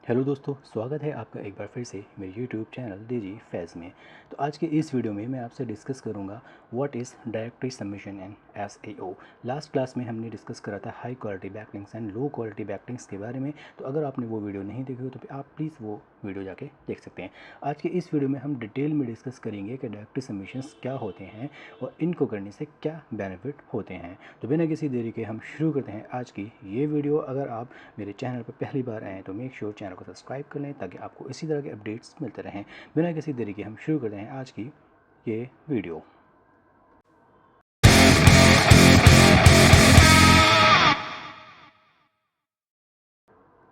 Hello दोस्तों, स्वागत है आपका एक बार फिर से मेरे यूट्यूब चैनल डीजी फैज़ में। तो आज के इस वीडियो में मैं आपसे डिस्कस करूंगा what is directory submission and SEO. Last class में हमने डिस्कस करा था high quality backlinks and low quality backlinks के बारे में। तो अगर आपने वो वीडियो नहीं देखी हो तो फिर आप प्लीज़ वो वीडियो जाके देख सकते हैं। आज के इस वीडियो में हम डिटेल में डिस्कस करेंगे कि डायरेक्टरी सबमिशंस क्या होते हैं और इनको करने से क्या बेनिफिट होते हैं। तो बिना किसी देरी के हम शुरू करते हैं आज की ये वीडियो। अगर आप मेरे चैनल पर पहली बार आएँ तो मेक श्योर चैनल को सब्सक्राइब कर लें ताकि आपको इसी तरह के अपडेट्स मिलते रहें। बिना किसी देरी के हम शुरू करते हैं आज की ये वीडियो।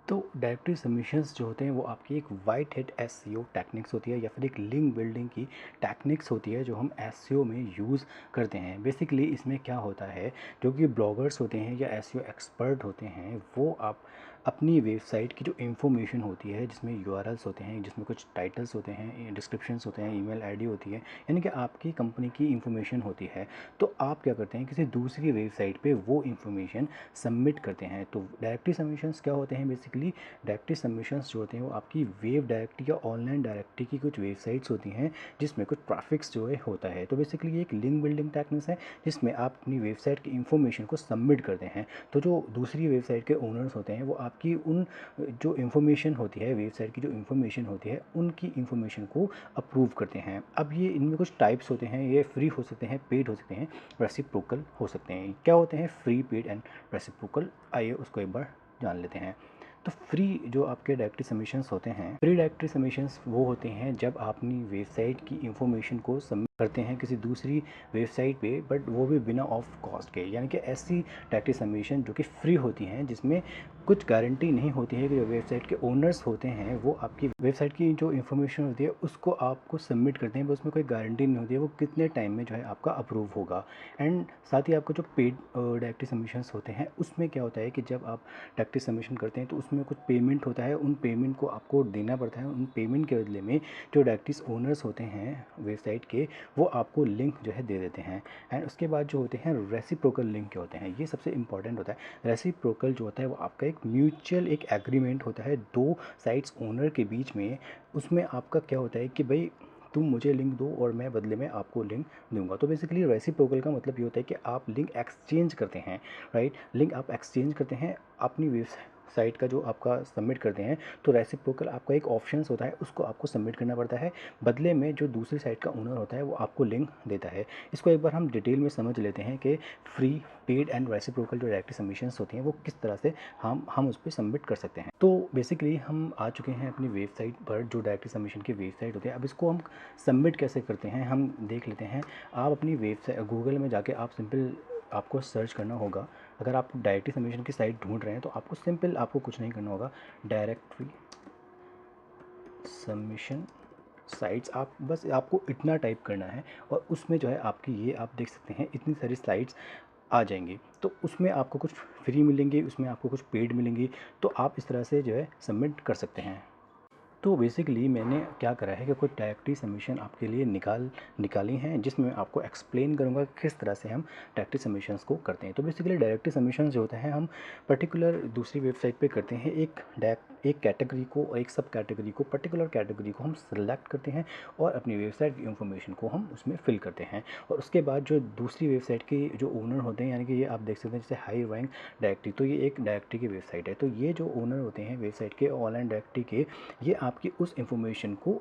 तो डायरेक्टरी सबमिशंस जो होते हैं वो आपकी एक वाइट हेड एसईओ टेक्निक्स होती है या फिर एक लिंक बिल्डिंग की टेक्निक्स होती है जो हम एसईओ में यूज़ करते हैं। बेसिकली इसमें क्या होता है, जो कि ब्लॉगर्स होते हैं या एसईओ एक्सपर्ट होते हैं वो आप अपनी वेबसाइट की जो इन्फॉर्मेशन होती है जिसमें यूआरएल्स होते हैं, जिसमें कुछ टाइटल्स होते हैं, डिस्क्रिप्शंस होते हैं, ईमेल आईडी होती है, यानी कि आपकी कंपनी की इन्फॉर्मेशन होती है। तो आप क्या करते हैं, किसी दूसरी वेबसाइट पे वो इन्फॉर्मेशन सबमिट करते हैं। तो डायरेक्टरी सबमिशंस क्या होते हैं, बेसिकली डायरेक्टरी सबमिशंस जो होते हैं वो आपकी वेब डायरेक्टरी या ऑनलाइन डायरेक्टरी की कुछ वेबसाइट्स होती हैं जिसमें कुछ ट्रैफिक्स जो है होता है। तो बेसिकली ये एक लिंक बिल्डिंग टेक्निक्स है जिसमें आप अपनी वेबसाइट की इन्फॉर्मेशन को सबमिट करते हैं। तो जो दूसरी वेबसाइट के ओनर्स होते हैं वो आपकी उन जो इन्फॉर्मेशन होती है, वेबसाइट की जो इन्फॉर्मेशन होती है उनकी इन्फॉर्मेशन को अप्रूव करते हैं। अब ये इनमें कुछ टाइप्स होते हैं, ये फ्री हो सकते हैं, पेड हो सकते हैं, रेसिप्रोकल हो सकते हैं। क्या होते हैं फ्री, पेड एंड रेसिप्रोकल, आइए उसको एक बार जान लेते हैं। तो फ्री जो आपके डायरेक्टरी सबमिशंस होते हैं, फ्री डायरेक्टरी सबमिशंस वो होते हैं जब आप अपनी वेबसाइट की इन्फॉर्मेशन को सबमिट करते हैं किसी दूसरी वेबसाइट पे, बट वो भी बिना ऑफ कॉस्ट के। यानी कि ऐसी डायरेक्टरी सबमिशन जो कि फ्री होती हैं जिसमें कुछ गारंटी नहीं होती है कि जो वेबसाइट के ओनर्स होते हैं वो आपकी वेबसाइट की जो इन्फॉर्मेशन होती है उसको आपको सबमिट करते हैं, बस उसमें कोई गारंटी नहीं होती है वो कितने टाइम में जो है आपका अप्रूव होगा। एंड साथ ही आपको जो पेड डायरेक्टरी सबमिशंस होते हैं उसमें क्या होता है कि जब आप डायरेक्टरी सबमिशन करते हैं तो उसमें कुछ पेमेंट होता है, उन पेमेंट को आपको देना पड़ता है। उन पेमेंट के बदले में जो डायरेक्टरीज ओनर्स होते हैं वेबसाइट के वो आपको लिंक जो है दे देते हैं। एंड उसके बाद जो होते हैं रेसिप्रोकल लिंक के होते हैं, ये सबसे इंपॉर्टेंट होता है। रेसिप्रोकल जो होता है वो आपका एक म्यूचुअल एक एग्रीमेंट होता है दो साइड्स ओनर के बीच में। उसमें आपका क्या होता है कि भाई तुम मुझे लिंक दो और मैं बदले में आपको लिंक दूंगा। तो बेसिकली रेसिप्रोकल का मतलब ये होता है कि आप लिंक एक्सचेंज करते हैं, राइट। लिंक आप एक्सचेंज करते हैं अपनी वेबसाइट का जो आपका सबमिट करते हैं। तो रेसिप्रोकल आपका एक ऑप्शंस होता है, उसको आपको सबमिट करना पड़ता है, बदले में जो दूसरी साइड का ओनर होता है वो आपको लिंक देता है। इसको एक बार हम डिटेल में समझ लेते हैं कि फ्री, पेड एंड रेसिप्रोकल जो डायरेक्टरी सबमिशंस होती हैं वो किस तरह से हम उस पर सबमिट कर सकते हैं। तो बेसिकली हम आ चुके हैं अपनी वेबसाइट पर, जो डायरेक्टरी सबमिशन की वेबसाइट होती है। अब इसको हम सबमिट कैसे करते हैं हम देख लेते हैं। आप अपनी वेबसाइट गूगल में जाके आप सिंपल आपको सर्च करना होगा। अगर आप डायरेक्टरी सबमिशन की साइट ढूंढ रहे हैं तो आपको सिंपल, आपको कुछ नहीं करना होगा, डायरेक्टरी सबमिशन साइट्स, आप बस आपको इतना टाइप करना है और उसमें जो है आपकी ये आप देख सकते हैं इतनी सारी स्लाइड्स आ जाएंगी। तो उसमें आपको कुछ फ्री मिलेंगी, उसमें आपको कुछ पेड मिलेंगी। तो आप इस तरह से जो है सबमिट कर सकते हैं। तो बेसिकली मैंने क्या करा है कि कुछ डायरेक्टरी सबमिशन आपके लिए निकाली हैं जिसमें मैं आपको एक्सप्लेन करूंगा कि किस तरह से हम डायरेक्टरी सबमिशंस को करते हैं। तो बेसिकली डायरेक्टरी सबमिशंस जो होते हैं हम पर्टिकुलर दूसरी वेबसाइट पे करते हैं। एक कैटेगरी को, एक सब कैटेगरी को, पर्टिकुलर कैटेगरी को हम सिलेक्ट करते हैं और अपनी वेबसाइट की इन्फॉर्मेशन को हम उसमें फिल करते हैं। और उसके बाद जो दूसरी वेबसाइट के जो ओनर होते हैं, यानी कि ये आप देख सकते हैं जैसे हाई रैंक डायरेक्टरी, तो ये एक डायरेक्टरी की वेबसाइट है। तो ये जो ओनर होते हैं वेबसाइट के ऑनलाइन डायरेक्टरी के, ये आपकी उस इन्फॉर्मेशन को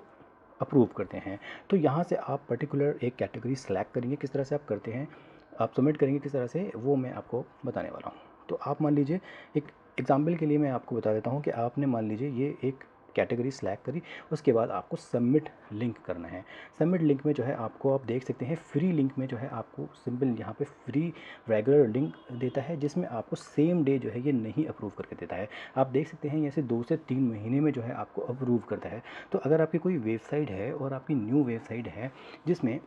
अप्रूव करते हैं। तो यहाँ से आप पर्टिकुलर एक कैटेगरी सेलेक्ट करेंगे, किस तरह से आप करते हैं, आप सबमिट करेंगे किस तरह से, वो मैं आपको बताने वाला हूँ। तो आप मान लीजिए, एक एग्जाम्पल के लिए मैं आपको बता देता हूँ कि आपने मान लीजिए ये एक कैटेगरी सेलेक्ट करी, उसके बाद आपको सबमिट लिंक करना है। सबमिट लिंक में जो है आपको, आप देख सकते हैं फ्री लिंक में जो है आपको सिंपल यहाँ पे फ्री रेगुलर लिंक देता है जिसमें आपको सेम डे जो है ये नहीं अप्रूव करके देता है। आप देख सकते हैं ऐसे 2 से 3 महीने में जो है आपको अप्रूव करता है। तो अगर आपकी कोई वेबसाइट है और आपकी न्यू वेबसाइट है जिसमें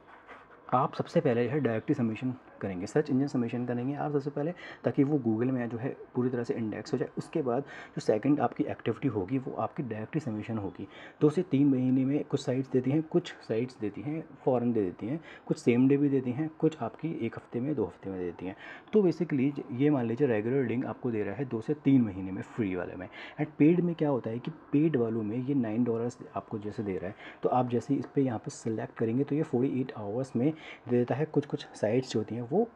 आप सबसे पहले जो है डायरेक्टरी सबमिशन करेंगे, सर्च इंजन सबमिशन करेंगे आप सबसे पहले, ताकि वो गूगल में जो है पूरी तरह से इंडेक्स हो जाए। उसके बाद जो सेकंड आपकी एक्टिविटी होगी वो आपकी डायरेक्टरी सबमिशन होगी। 2 से 3 महीने में कुछ साइट्स देती हैं, कुछ साइट्स देती हैं फ़ौरन दे देती हैं, कुछ सेम डे भी देती हैं, कुछ आपकी 1 हफ्ते में 2 हफ्ते में दे देती हैं। तो बेसिकली ये मान लीजिए रेगुलर लिंक आपको दे रहा है 2 से 3 महीने में फ्री वाले में। एंड पेड में क्या होता है कि पेड वालों में ये $9 आपको जैसे दे रहा है, तो आप जैसे इस पर यहाँ पर सेलेक्ट करेंगे तो ये 48 आवर्स में दे देता है। कुछ कुछ साइट्स जो होती हैं वो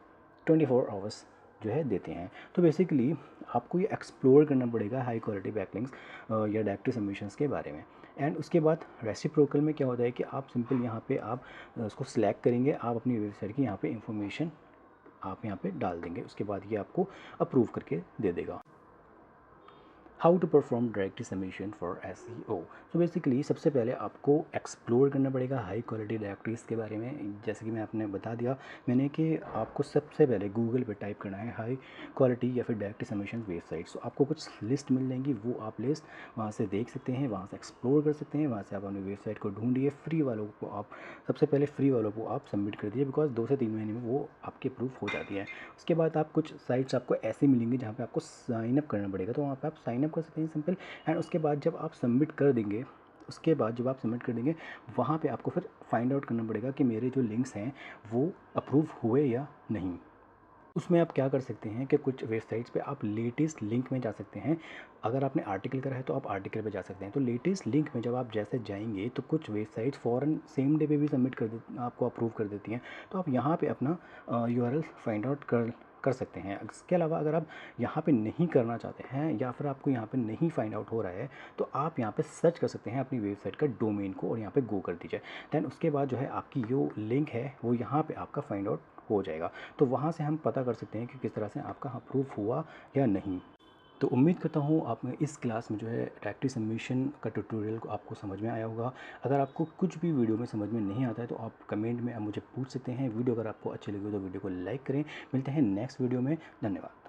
24 आवर्स जो है देते हैं। तो बेसिकली आपको ये एक्सप्लोर करना पड़ेगा हाई क्वालिटी बैकलिंक्स या डायरेक्टरी सबमिशंस के बारे में। एंड उसके बाद रेसिप्रोकल में क्या होता है कि आप सिंपल यहाँ पे आप उसको सिलेक्ट करेंगे, आप अपनी वेबसाइट की यहाँ पे इंफॉर्मेशन आप यहाँ पे डाल देंगे, उसके बाद ये आपको अप्रूव करके दे देगा। How to perform directory submission for SEO। तो बेसिकली सबसे पहले आपको एक्सप्लोर करना पड़ेगा हाई क्वालिटी डायरेक्टरीज़ के बारे में। जैसे कि मैं आपने बता दिया मैंने कि आपको सबसे पहले गूगल पे टाइप करना है हाई क्वालिटी या फिर डायरेक्टरी सबमिशन वेबसाइट्स। तो आपको कुछ लिस्ट मिल जाएंगी, वो आप लिस्ट वहाँ से देख सकते हैं, वहाँ से एक्सप्लोर कर सकते हैं, वहाँ से आप अपनी वेबसाइट को ढूंढिए। फ्री वालों को आप सबसे पहले फ्री वालों को आप सबमिट कर दीजिए, बिकॉज 2 से 3 महीने में वो आपकी अप्रूव हो जाती है। उसके बाद आप कुछ साइट्स आपको ऐसे मिलेंगी जहाँ पे आपको साइन अप करना पड़ेगा, तो वहाँ पे आप साइन अप कर सकते हैं सिंपल। एंड उसके बाद जब आप सबमिट कर देंगे, वहाँ पे आपको फिर फाइंड आउट करना पड़ेगा कि मेरे जो लिंक्स हैं वो अप्रूव हुए या नहीं। उसमें आप क्या कर सकते हैं कि कुछ वेबसाइट्स पे आप लेटेस्ट लिंक में जा सकते हैं। अगर आपने आर्टिकल करा है तो आप आर्टिकल पे जा सकते हैं। तो लेटेस्ट लिंक में जब आप जैसे जाएंगे तो कुछ वेबसाइट्स फ़ौरन सेम डे पे भी सबमिट कर दे, आपको अप्रूव कर देती हैं। तो आप यहाँ पे अपना URL फाइंड आउट कर सकते हैं। इसके अलावा अगर आप यहाँ पे नहीं करना चाहते हैं या फिर आपको यहाँ पे नहीं फाइंड आउट हो रहा है, तो आप यहाँ पे सर्च कर सकते हैं अपनी वेबसाइट का डोमेन को और यहाँ पे गो कर दीजिए। दैन उसके बाद जो है आपकी जो लिंक है वो यहाँ पे आपका फाइंड आउट हो जाएगा। तो वहाँ से हम पता कर सकते हैं कि किस तरह से आपका अप्रूव हुआ या नहीं। तो उम्मीद करता हूँ आप इस क्लास में जो है डायरेक्टरी सबमिशन का ट्यूटोरियल को आपको समझ में आया होगा। अगर आपको कुछ भी वीडियो में समझ में नहीं आता है तो आप कमेंट में मुझे पूछ सकते हैं। वीडियो अगर आपको अच्छी लगी हो तो वीडियो को लाइक करें। मिलते हैं नेक्स्ट वीडियो में। धन्यवाद।